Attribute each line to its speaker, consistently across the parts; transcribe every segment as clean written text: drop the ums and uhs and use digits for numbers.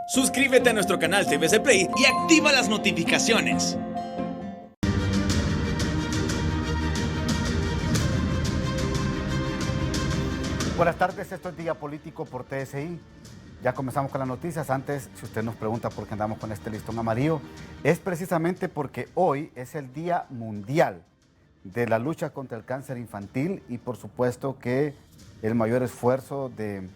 Speaker 1: Suscríbete a nuestro canal TVC Play y activa las notificaciones.
Speaker 2: Buenas tardes, esto es Día Político por TSI. Ya comenzamos con las noticias. Antes, si usted nos pregunta por qué andamos con este listón amarillo, es precisamente porque hoy es el Día Mundial de la lucha contra el cáncer infantil y por supuesto que el mayor esfuerzo de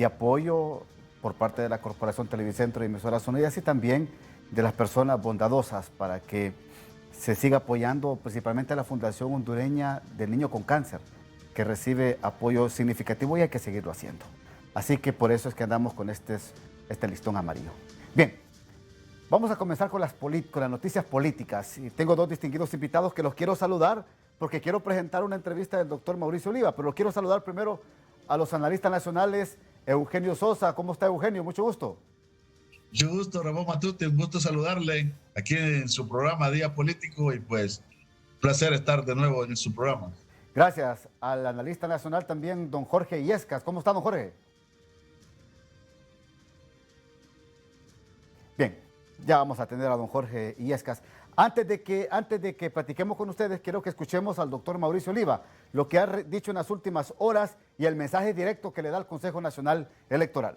Speaker 2: apoyo por parte de la Corporación Televicentro y Emisoras Unidas y también de las personas bondadosas para que se siga apoyando principalmente a la Fundación Hondureña del Niño con Cáncer, que recibe apoyo significativo y hay que seguirlo haciendo. Así que por eso es que andamos con este listón amarillo. Bien, vamos a comenzar con las noticias políticas. Y tengo dos distinguidos invitados que los quiero saludar porque quiero presentar una entrevista del doctor Mauricio Oliva, pero quiero saludar primero a los analistas nacionales. Eugenio Sosa, ¿cómo está Eugenio? Mucho gusto.
Speaker 3: Mucho gusto, Ramón Matute, un gusto saludarle aquí en su programa Día Político y pues placer estar de nuevo en su programa.
Speaker 2: Gracias al analista nacional también, don Jorge Illescas. ¿Cómo está, don Jorge? Bien, ya vamos a atender a don Jorge Illescas. Antes de que platiquemos con ustedes, quiero que escuchemos al doctor Mauricio Oliva, lo que ha dicho en las últimas horas y el mensaje directo que le da al Consejo Nacional Electoral.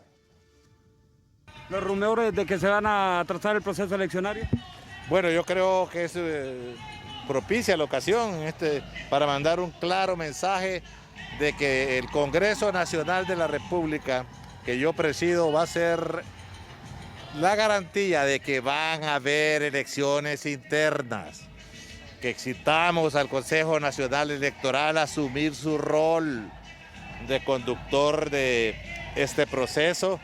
Speaker 4: ¿Los rumores de que se van a atrasar el proceso eleccionario?
Speaker 5: Bueno, yo creo que es propicia la ocasión para mandar un claro mensaje de que el Congreso Nacional de la República, que yo presido, va a ser la garantía de que van a haber elecciones internas, que excitamos al Consejo Nacional Electoral a asumir su rol de conductor de este proceso,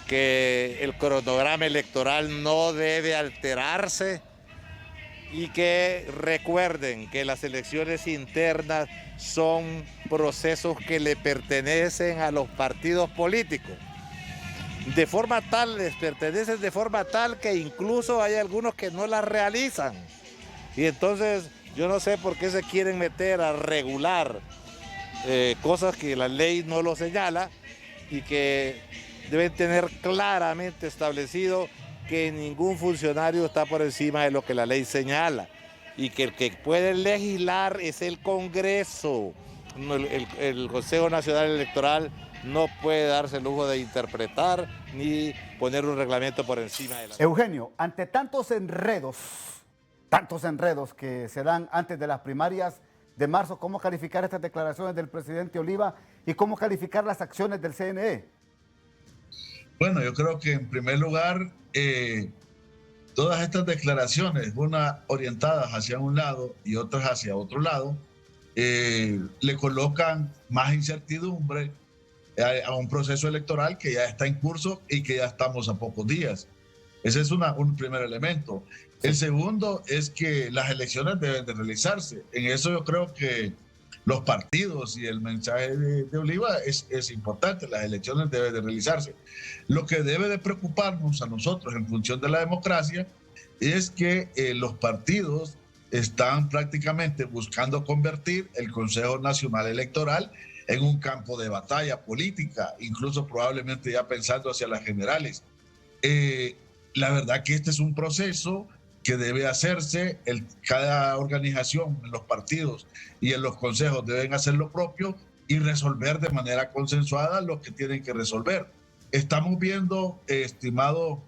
Speaker 5: que el cronograma electoral no debe alterarse y que recuerden que las elecciones internas son procesos que le pertenecen a los partidos políticos. De forma tal, les pertenecen de forma tal que incluso hay algunos que no las realizan. Y entonces yo no sé por qué se quieren meter a regular cosas que la ley no lo señala y que deben tener claramente establecido que ningún funcionario está por encima de lo que la ley señala y que el que puede legislar es el Congreso. El Consejo Nacional Electoral no puede darse el lujo de interpretar ni poner un reglamento por encima de la...
Speaker 2: Eugenio, ante tantos enredos que se dan antes de las primarias de marzo, ¿cómo calificar estas declaraciones del presidente Oliva y cómo calificar las acciones del CNE?
Speaker 3: Bueno, yo creo que en primer lugar, todas estas declaraciones, unas orientadas hacia un lado y otras hacia otro lado, le colocan más incertidumbre a un proceso electoral que ya está en curso y que ya estamos a pocos días. Ese es un primer elemento. El segundo es que las elecciones deben de realizarse. En eso yo creo que los partidos y el mensaje de Oliva es importante. Las elecciones deben de realizarse. Lo que debe de preocuparnos a nosotros en función de la democracia es que los partidos están prácticamente buscando convertir el Consejo Nacional Electoral en un campo de batalla política, incluso probablemente ya pensando hacia las generales. La verdad que este es un proceso que debe hacerse, cada organización en los partidos y en los consejos deben hacer lo propio y resolver de manera consensuada lo que tienen que resolver. Estamos viendo, estimado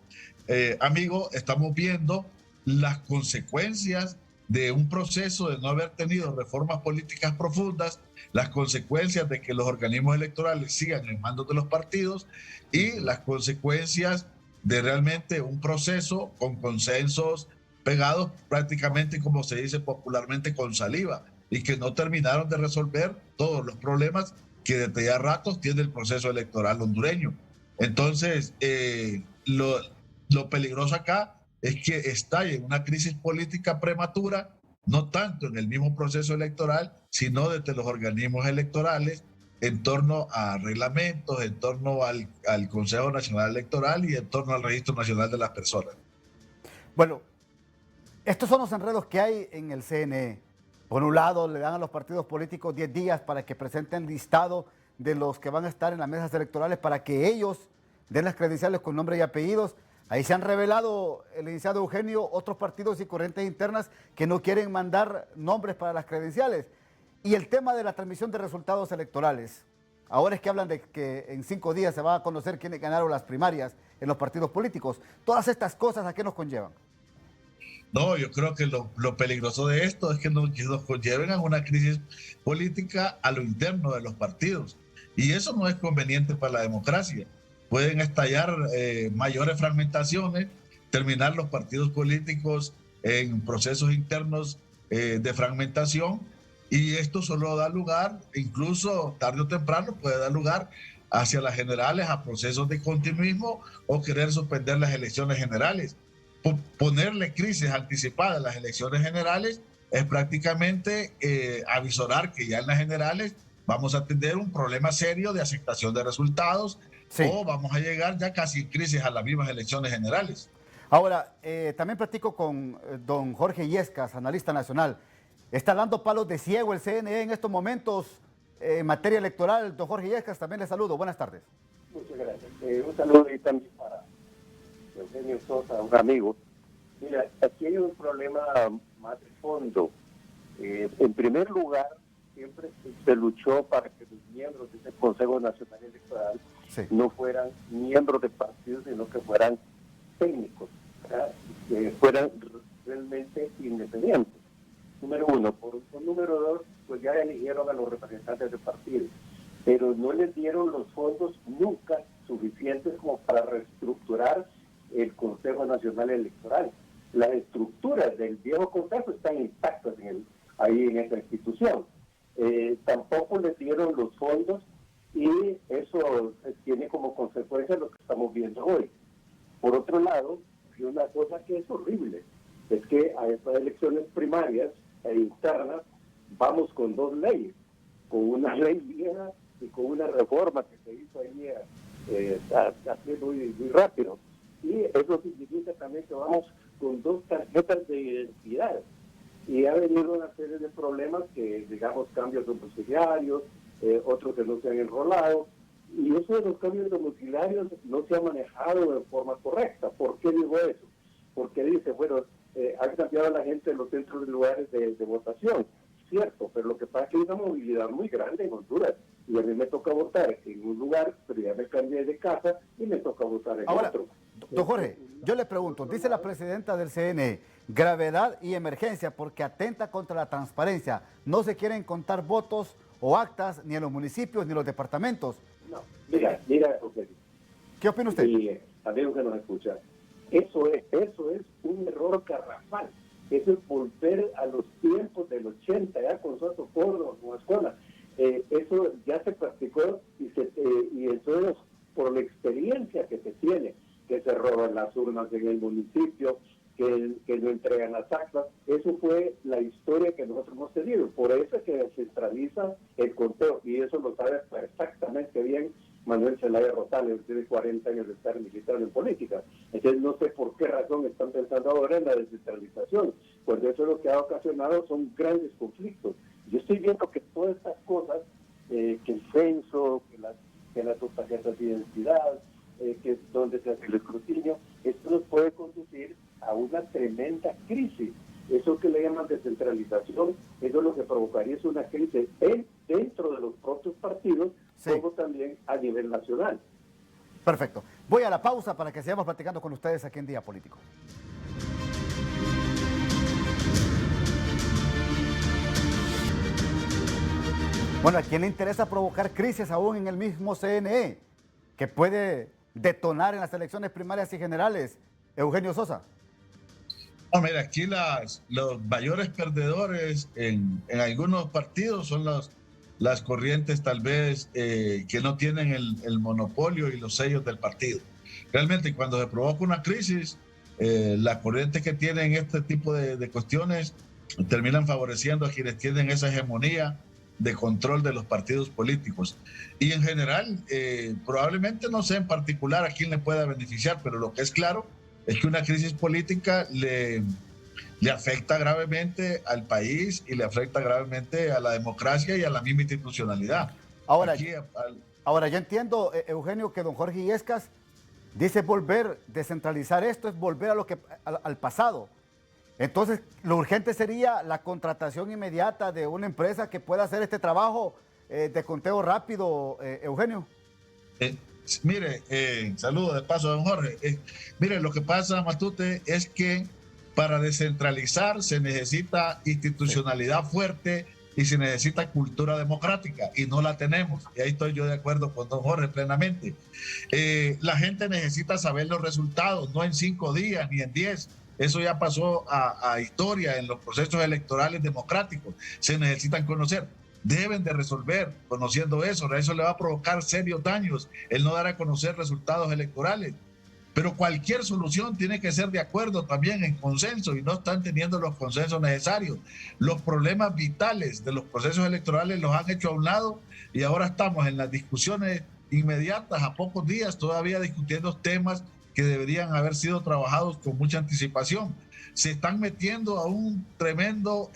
Speaker 3: amigo, estamos viendo las consecuencias de un proceso de no haber tenido reformas políticas profundas, las consecuencias de que los organismos electorales sigan en manos de los partidos y las consecuencias de realmente un proceso con consensos pegados prácticamente, como se dice popularmente, con saliva y que no terminaron de resolver todos los problemas que desde ya ratos tiene el proceso electoral hondureño. Entonces, lo peligroso acá es que estalle una crisis política prematura, no tanto en el mismo proceso electoral, sino desde los organismos electorales, en torno a reglamentos, en torno al Consejo Nacional Electoral y en torno al Registro Nacional de las Personas.
Speaker 2: Bueno, estos son los enredos que hay en el CNE. Por un lado, le dan a los partidos políticos 10 días para que presenten listado de los que van a estar en las mesas electorales para que ellos den las credenciales con nombre y apellidos. Ahí se han revelado, el licenciado Eugenio, otros partidos y corrientes internas que no quieren mandar nombres para las credenciales. Y el tema de la transmisión de resultados electorales. Ahora es que hablan de que en 5 días se va a conocer quiénes ganaron las primarias en los partidos políticos. Todas estas cosas, ¿a qué nos conllevan?
Speaker 3: No, yo creo que lo peligroso de esto es que nos conlleven a una crisis política a lo interno de los partidos. Y eso no es conveniente para la democracia. Pueden estallar mayores fragmentaciones, terminar los partidos políticos en procesos internos de fragmentación, y esto solo da lugar, incluso tarde o temprano puede dar lugar hacia las generales, a procesos de continuismo o querer suspender las elecciones generales. Ponerle crisis anticipada a las elecciones generales es prácticamente avisorar que ya en las generales vamos a tener un problema serio de aceptación de resultados, sí, o vamos a llegar ya casi en crisis a las mismas elecciones generales.
Speaker 2: Ahora, también platico con don Jorge Illescas, analista nacional. ¿Está dando palos de ciego el CNE en estos momentos en materia electoral? Don Jorge Illescas, también le saludo. Buenas tardes.
Speaker 6: Muchas gracias. Un saludo ahí también para Eugenio Sosa, un amigo. Mira, aquí hay un problema más de fondo. En primer lugar, siempre se luchó para que los miembros de ese Consejo Nacional Electoral no fueran miembros de partidos, sino que fueran técnicos, que fueran realmente independientes. Número uno. Por número dos, pues ya eligieron a los representantes de partidos, pero no les dieron los fondos nunca suficientes como para reestructurar el Consejo Nacional Electoral. Las estructuras del viejo Consejo están intactas ahí en esa institución. Tampoco les dieron los fondos, y eso tiene como consecuencia lo que estamos viendo hoy. Por otro lado, hay una cosa que es horrible, es que a estas elecciones primarias e internas vamos con 2 leyes, con una ley vieja y con una reforma que se hizo ahí así muy rápido. Y eso significa también que vamos con 2 tarjetas de identidad. Y ha venido una serie de problemas que, digamos, cambios domiciliarios, otros que no se han enrolado. Y eso de los cambios domiciliarios no se ha manejado de forma correcta. ¿Por qué digo eso? Porque dice, bueno, han cambiado la gente en los centros de lugares de votación. Cierto, pero lo que pasa es que hay una movilidad muy grande en Honduras. Y a mí me toca votar en un lugar, pero ya me cambié de casa y me toca votar en otro.
Speaker 2: Don Jorge, yo le pregunto, dice la presidenta del CNE, gravedad y emergencia porque atenta contra la transparencia. No se quieren contar votos o actas ni en los municipios ni en los departamentos.
Speaker 6: No, mira, José.
Speaker 2: ¿Qué opina usted?
Speaker 6: Y amigos que nos escuchan, eso es un error garrafal. Eso es volver a los tiempos del 80, ya con Soto Porro, con Escuela. Eso ya se practicó y entonces por la experiencia que se tiene, que se roban las urnas en el municipio, que no entregan las actas, eso fue la historia que nosotros hemos tenido. Por eso es que descentraliza el conteo, y eso lo sabe exactamente bien Manuel Zelaya Rosales, que tiene 40 años de estar militando en política. Entonces no sé por qué razón están pensando ahora en la descentralización, cuando eso lo que ha ocasionado son grandes conflictos. Yo estoy viendo que todas estas cosas, que el censo, que las 2 tarjetas de identidad, que es donde se hace el escrutinio, esto nos puede conducir a una tremenda crisis. Eso que le llaman descentralización, eso lo que provocaría es una crisis dentro de los propios partidos, sí, como también a nivel nacional.
Speaker 2: Perfecto. Voy a la pausa para que sigamos platicando con ustedes aquí en Día Político. Bueno, ¿a quién le interesa provocar crisis aún en el mismo CNE, que puede detonar en las elecciones primarias y generales? Eugenio Sosa.
Speaker 3: No, mira, aquí los mayores perdedores en algunos partidos son las corrientes tal vez que no tienen el monopolio y los sellos del partido. Realmente cuando se provoca una crisis, las corrientes que tienen este tipo de cuestiones terminan favoreciendo a quienes tienen esa hegemonía de control de los partidos políticos. Y en general, probablemente no sé en particular a quién le pueda beneficiar, pero lo que es claro es que una crisis política le afecta gravemente al país y le afecta gravemente a la democracia y a la misma institucionalidad.
Speaker 2: Ahora, yo entiendo, Eugenio, que don Jorge Illescas dice volver, descentralizar esto es volver a al pasado. Entonces, lo urgente sería la contratación inmediata de una empresa que pueda hacer este trabajo de conteo rápido, Eugenio.
Speaker 3: Mire, saludo de paso, don Jorge. Mire, lo que pasa, Matute, es que para descentralizar se necesita institucionalidad fuerte y se necesita cultura democrática, y no la tenemos. Y ahí estoy yo de acuerdo con don Jorge plenamente. La gente necesita saber los resultados, no en 5 días ni en 10. Eso ya pasó a historia en los procesos electorales democráticos. Se necesitan conocer. Deben de resolver conociendo eso. Eso le va a provocar serios daños el no dar a conocer resultados electorales. Pero cualquier solución tiene que ser de acuerdo también en consenso, y no están teniendo los consensos necesarios. Los problemas vitales de los procesos electorales los han hecho a un lado, y ahora estamos en las discusiones inmediatas, a pocos días, todavía discutiendo temas que deberían haber sido trabajados con mucha anticipación. Se están metiendo a un tremendo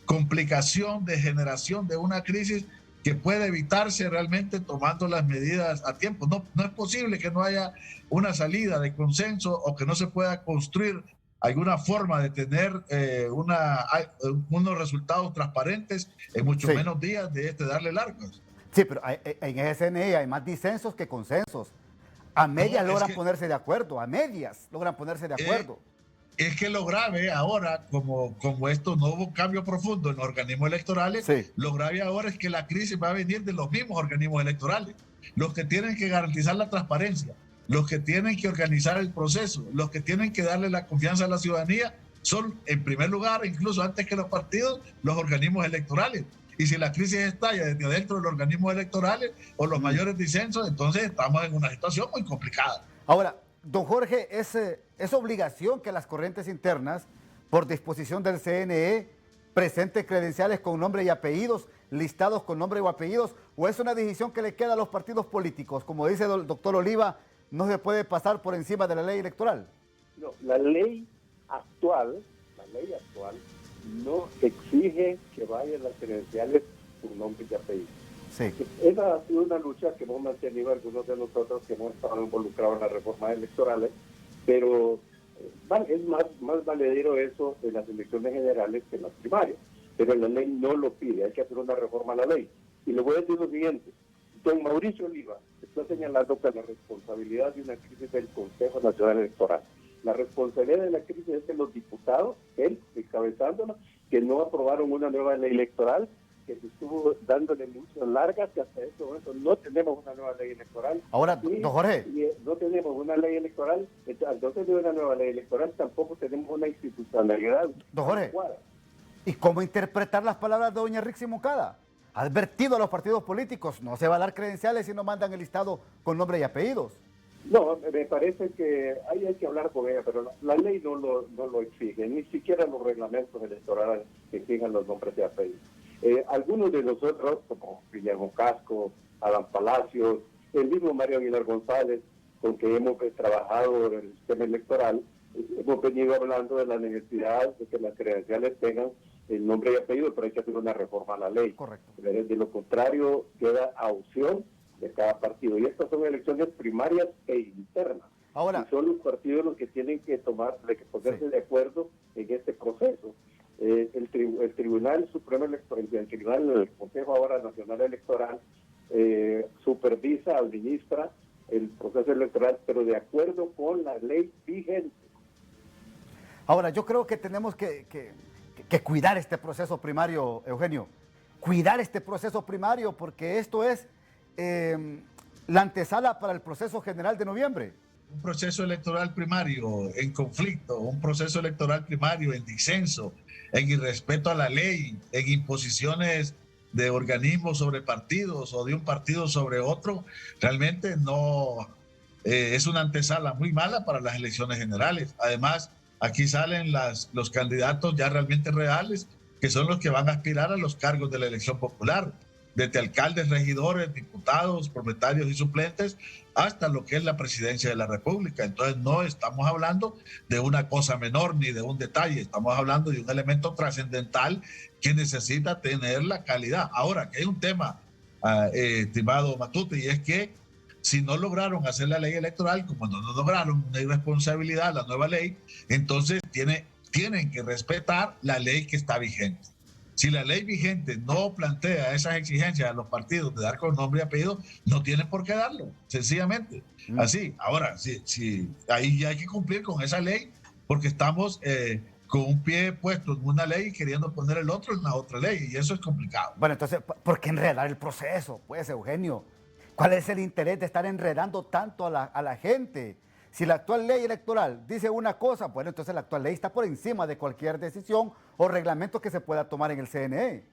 Speaker 3: complicación de generación de una crisis que puede evitarse realmente tomando las medidas a tiempo. No es posible que no haya una salida de consenso o que no se pueda construir alguna forma de tener unos resultados transparentes en mucho menos días de darle largos.
Speaker 2: Sí, pero en ese CNE hay más disensos que consensos. A medias logran ponerse de acuerdo, a medias logran ponerse de acuerdo.
Speaker 3: Es que lo grave ahora, como esto no hubo un cambio profundo en los organismos electorales, lo grave ahora es que la crisis va a venir de los mismos organismos electorales, los que tienen que garantizar la transparencia, los que tienen que organizar el proceso, los que tienen que darle la confianza a la ciudadanía, son en primer lugar, incluso antes que los partidos, los organismos electorales. Y si la crisis estalla desde adentro de los organismos electorales o los mayores disensos, entonces estamos en una situación muy complicada.
Speaker 2: Ahora, don Jorge, ¿es obligación que las corrientes internas, por disposición del CNE, presenten credenciales con nombre y apellidos, listados con nombre o apellidos, o es una decisión que le queda a los partidos políticos? Como dice el doctor Oliva, no se puede pasar por encima de la ley electoral. No,
Speaker 6: la ley actual no exige que vayan las credenciales con nombre y apellidos. Sí. Esa ha sido una lucha que hemos mantenido algunos de nosotros que hemos estado involucrados en las reformas electorales, pero es más valedero eso en las elecciones generales que en las primarias. Pero la ley no lo pide, hay que hacer una reforma a la ley. Y le voy a decir lo siguiente: don Mauricio Oliva está señalando que la responsabilidad de una crisis del Consejo Nacional Electoral. La responsabilidad de la crisis es de los diputados, él encabezándola, que no aprobaron una nueva ley electoral, que se estuvo dándole muchas largas, que hasta este momento no tenemos una nueva ley electoral.
Speaker 2: Ahora, don Jorge.
Speaker 6: No tenemos una ley electoral, entonces de una nueva ley electoral tampoco tenemos una institucionalidad.
Speaker 2: Don Jorge, adecuada. ¿Y cómo interpretar las palabras de doña Rixi Moncada? Ha advertido a los partidos políticos, no se va a dar credenciales si no mandan el listado con nombre y apellidos.
Speaker 6: No, me parece que ahí hay que hablar con ella, pero la ley no lo exige, ni siquiera los reglamentos electorales exigen los nombres y apellidos. Algunos de nosotros, como Guillermo Casco, Adán Palacios, el mismo Mario Aguilar González, con que hemos trabajado en el sistema electoral, hemos venido hablando de la necesidad de que las credenciales tengan el nombre y apellido, pero hay que hacer una reforma a la ley.
Speaker 2: Correcto.
Speaker 6: De lo contrario, queda a opción de cada partido. Y estas son elecciones primarias e internas.
Speaker 2: Ahora,
Speaker 6: y son los partidos los que tienen que ponerse de acuerdo en este proceso. El Tribunal Supremo Electoral, el Consejo ahora Nacional Electoral, supervisa, administra el proceso electoral, pero de acuerdo con la ley vigente.
Speaker 2: Ahora, yo creo que tenemos que cuidar este proceso primario, Eugenio. Cuidar este proceso primario, porque esto es la antesala para el proceso general de noviembre.
Speaker 3: Un proceso electoral primario en conflicto, un proceso electoral primario en disenso, en irrespeto a la ley, en imposiciones de organismos sobre partidos o de un partido sobre otro, realmente no es una antesala muy mala para las elecciones generales. Además, aquí salen los candidatos ya realmente reales, que son los que van a aspirar a los cargos de la elección popular, desde alcaldes, regidores, diputados, propietarios y suplentes, hasta lo que es la presidencia de la República. Entonces no estamos hablando de una cosa menor ni de un detalle, estamos hablando de un elemento trascendental que necesita tener la calidad. Ahora, que hay un tema, estimado Matute, y es que Si no lograron hacer la ley electoral, como no lo lograron, una irresponsabilidad, la nueva ley, entonces tienen que respetar la ley que está vigente. Si la ley vigente no plantea esas exigencias a los partidos de dar con nombre y apellido, no tienen por qué darlo, sencillamente. Así. Ahora, si ahí ya hay que cumplir con esa ley, porque estamos con un pie puesto en una ley y queriendo poner el otro en la otra ley, y eso es complicado.
Speaker 2: Bueno, entonces, ¿por qué enredar el proceso? Pues, Eugenio, ¿cuál es el interés de estar enredando tanto a la gente? Si la actual ley electoral dice una cosa, bueno, entonces la actual ley está por encima de cualquier decisión o reglamento que se pueda tomar en el CNE.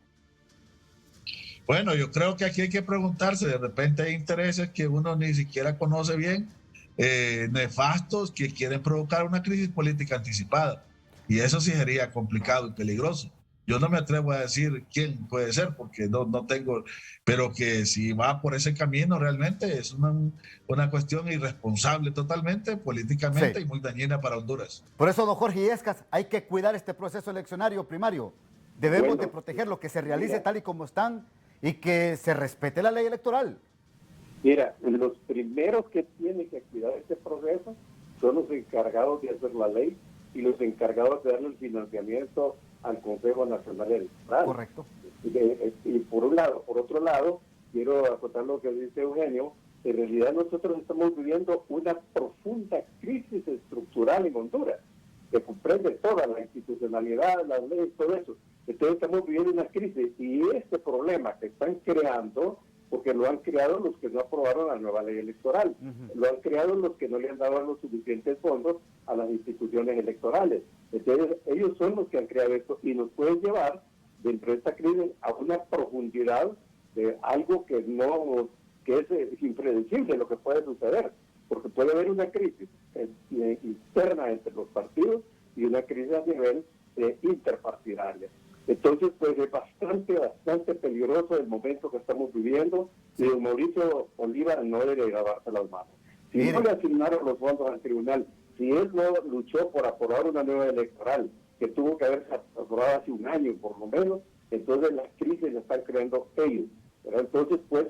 Speaker 3: Bueno, yo creo que aquí hay que preguntarse, de repente hay intereses que uno ni siquiera conoce bien, nefastos, que quieren provocar una crisis política anticipada. Y eso sí sería complicado y peligroso. Yo no me atrevo a decir quién puede ser, porque no tengo, pero que si va por ese camino realmente es una cuestión irresponsable totalmente, políticamente,
Speaker 2: sí,
Speaker 3: y muy dañina para Honduras.
Speaker 2: Por eso, don Jorge Illescas, hay que cuidar este proceso eleccionario primario. Debemos de proteger lo que se realice tal y como están y que se respete la ley electoral.
Speaker 6: Mira, los primeros que tienen que cuidar este proceso son los encargados de hacer la ley y los encargados de darle el financiamiento al Consejo Nacional Electoral.
Speaker 2: Correcto.
Speaker 6: Y por un lado, por otro lado, quiero acotar lo que dice Eugenio. En realidad nosotros estamos viviendo una profunda crisis estructural en Honduras, que comprende toda la institucionalidad, las leyes, todo eso. Entonces estamos viviendo una crisis, y este problema que están creando, porque lo han creado los que no aprobaron la nueva ley electoral, lo han creado los que no le han dado los suficientes fondos a las instituciones electorales. Entonces ellos son los que han creado esto, y nos pueden llevar dentro de esta crisis a una profundidad de algo que es impredecible lo que puede suceder, porque puede haber una crisis interna entre los partidos y una crisis a nivel interpartidaria. Entonces, pues es bastante peligroso el momento que estamos viviendo, y don Mauricio Oliva no debe lavarse las manos. Si no le asignaron los fondos al tribunal, si él no luchó por aprobar una nueva electoral, que tuvo que haberse aprobado hace un año por lo menos, entonces las crisis las están creando ellos. Pero entonces, pues,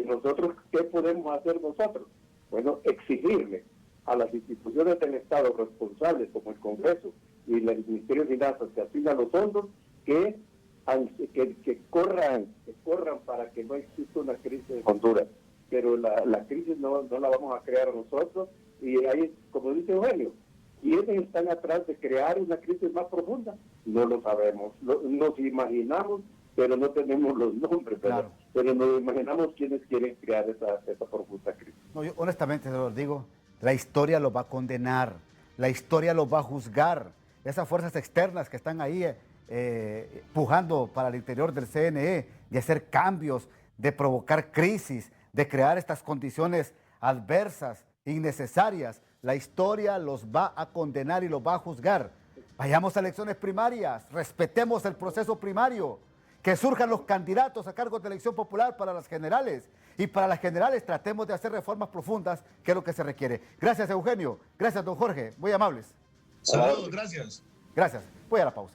Speaker 6: nosotros, ¿qué podemos hacer nosotros? Bueno, exigirle a las instituciones del Estado responsables, como el Congreso y el Ministerio de Finanzas, que asignan los fondos, que corran para que no exista una crisis en Honduras. Pero la crisis no la vamos a crear nosotros, y ahí, como dice Eugenio, ¿quiénes están atrás de crear una crisis más profunda? No lo sabemos, nos imaginamos, pero no tenemos los nombres,
Speaker 2: claro,
Speaker 6: pero nos imaginamos quiénes quieren crear esa profunda crisis.
Speaker 2: No, yo honestamente se lo digo, la historia los va a condenar, la historia los va a juzgar. Esas fuerzas externas que están ahí pujando para el interior del CNE, de hacer cambios, de provocar crisis, de crear estas condiciones adversas, innecesarias, la historia los va a condenar y los va a juzgar. Vayamos a elecciones primarias, respetemos el proceso primario, que surjan los candidatos a cargos de elección popular para las generales, y para las generales tratemos de hacer reformas profundas, que es lo que se requiere. Gracias, Eugenio. Gracias, don Jorge. Muy amables.
Speaker 3: Saludos, gracias.
Speaker 2: Gracias. Voy a la pausa.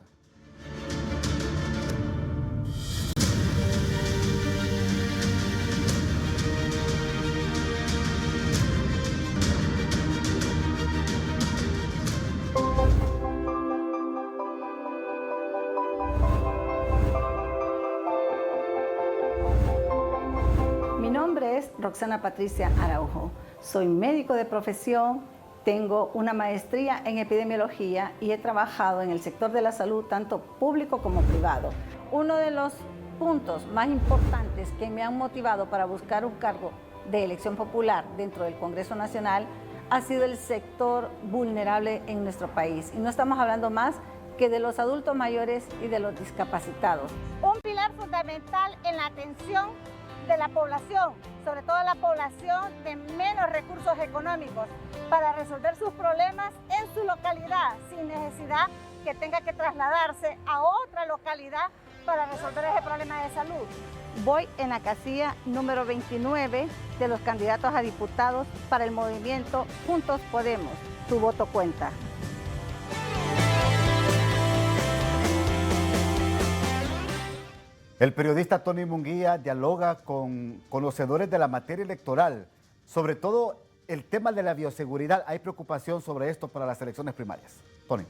Speaker 7: Mi nombre es Roxana Patricia Araujo. Soy médico de profesión, tengo una maestría en epidemiología y he trabajado en el sector de la salud, tanto público como privado. Uno de los puntos más importantes que me han motivado para buscar un cargo de elección popular dentro del Congreso Nacional ha sido el sector vulnerable en nuestro país. Y no estamos hablando más que de los adultos mayores y de los discapacitados.
Speaker 8: Un pilar fundamental en la atención de la población, sobre todo la población de menos recursos económicos, para resolver sus problemas en su localidad, sin necesidad que tenga que trasladarse a otra localidad para resolver ese problema de salud.
Speaker 7: Voy en la casilla número 29 de los candidatos a diputados para el movimiento Juntos Podemos. Tu voto cuenta.
Speaker 2: El periodista Tony Munguía dialoga con conocedores de la materia electoral sobre todo el tema de la bioseguridad. ¿Hay preocupación sobre esto para las elecciones primarias? Tony.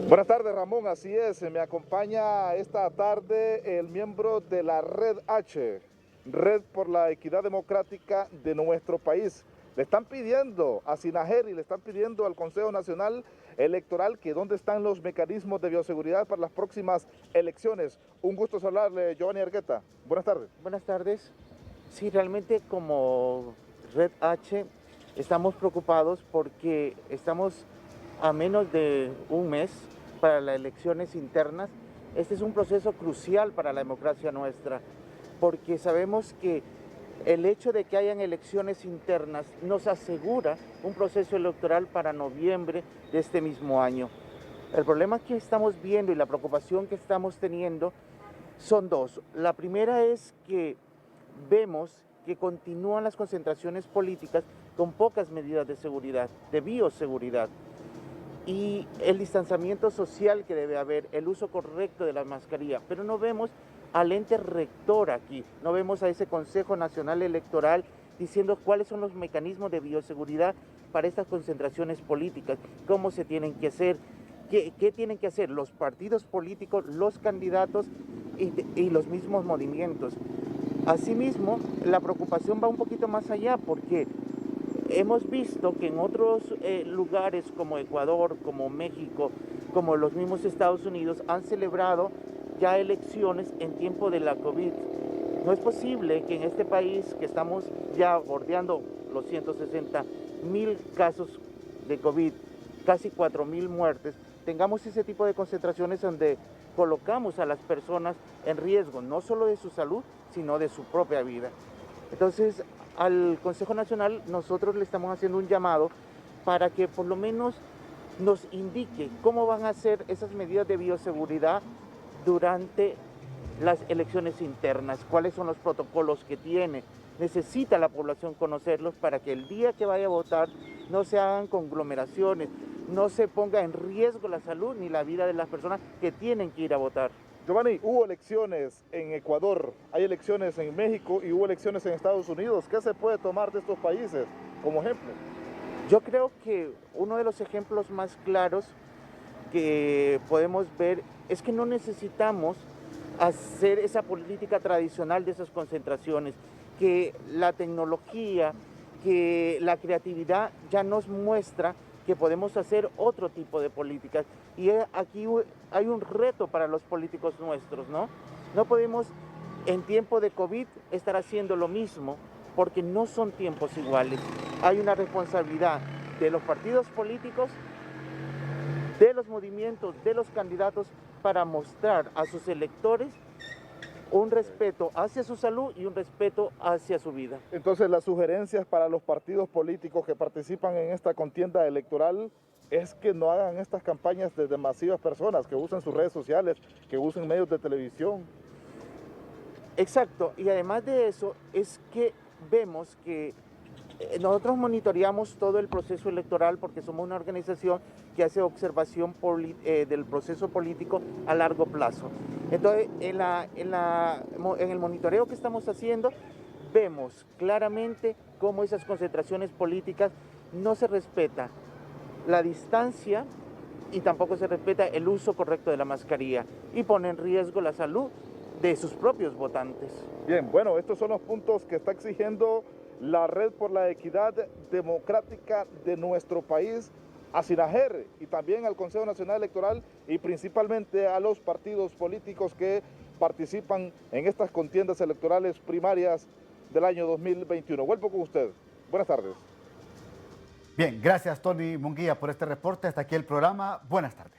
Speaker 9: Buenas tardes, Ramón, así es, me acompaña esta tarde el miembro de la Red H, Red por la Equidad Democrática de nuestro país. Le están pidiendo a Sinajeri, le están pidiendo al Consejo Nacional Electoral que dónde están los mecanismos de bioseguridad para las próximas elecciones. Un gusto saludarle, Giovanni Argueta. Buenas tardes.
Speaker 10: Buenas tardes. Sí, realmente como Red H estamos preocupados porque estamos a menos de un mes para las elecciones internas. Este es un proceso crucial para la democracia nuestra, porque sabemos que el hecho de que hayan elecciones internas nos asegura un proceso electoral para noviembre de este mismo año. El problema que estamos viendo y la preocupación que estamos teniendo son dos. La primera es que vemos que continúan las concentraciones políticas con pocas medidas de seguridad, de bioseguridad, y el distanciamiento social que debe haber, el uso correcto de la mascarilla, pero no vemos al ente rector aquí, no vemos a ese Consejo Nacional Electoral diciendo cuáles son los mecanismos de bioseguridad para estas concentraciones políticas, cómo se tienen que hacer, qué tienen que hacer los partidos políticos, los candidatos y los mismos movimientos. Asimismo, la preocupación va un poquito más allá porque hemos visto que en otros lugares como Ecuador, como México, como los mismos Estados Unidos han celebrado ya elecciones en tiempo de la COVID. No es posible que en este país, que estamos ya bordeando los 160,000 casos de COVID, casi 4,000 muertes, tengamos ese tipo de concentraciones donde colocamos a las personas en riesgo, no solo de su salud, sino de su propia vida. Entonces, al Consejo Nacional nosotros le estamos haciendo un llamado para que por lo menos nos indique cómo van a ser esas medidas de bioseguridad durante las elecciones internas, cuáles son los protocolos que tiene. Necesita la población conocerlos para que el día que vaya a votar no se hagan conglomeraciones, no se ponga en riesgo la salud ni la vida de las personas que tienen que ir a votar.
Speaker 9: Giovanni, hubo elecciones en Ecuador, hay elecciones en México y hubo elecciones en Estados Unidos. ¿Qué se puede tomar de estos países como ejemplo?
Speaker 10: Yo creo que uno de los ejemplos más claros que podemos ver es que no necesitamos hacer esa política tradicional de esas concentraciones, que la tecnología, que la creatividad ya nos muestra que podemos hacer otro tipo de políticas. Y aquí hay un reto para los políticos nuestros, ¿no? No podemos en tiempo de COVID estar haciendo lo mismo porque no son tiempos iguales. Hay una responsabilidad de los partidos políticos, de los movimientos, de los candidatos para mostrar a sus electores un respeto hacia su salud y un respeto hacia su vida.
Speaker 9: Entonces, las sugerencias para los partidos políticos que participan en esta contienda electoral es que no hagan estas campañas de masivas personas, que usen sus redes sociales, que usen medios de televisión.
Speaker 10: Exacto, y además de eso es que vemos que nosotros monitoreamos todo el proceso electoral porque somos una organización que hace observación del proceso político a largo plazo. Entonces, en el monitoreo que estamos haciendo, vemos claramente cómo esas concentraciones políticas no se respeta la distancia y tampoco se respeta el uso correcto de la mascarilla y pone en riesgo la salud de sus propios votantes.
Speaker 9: Bien, bueno, estos son los puntos que está exigiendo la Red por la Equidad Democrática de nuestro país a Sinajeri y también al Consejo Nacional Electoral y principalmente a los partidos políticos que participan en estas contiendas electorales primarias del año 2021. Vuelvo con usted. Buenas tardes.
Speaker 2: Bien, gracias Tony Munguía por este reporte. Hasta aquí el programa. Buenas tardes.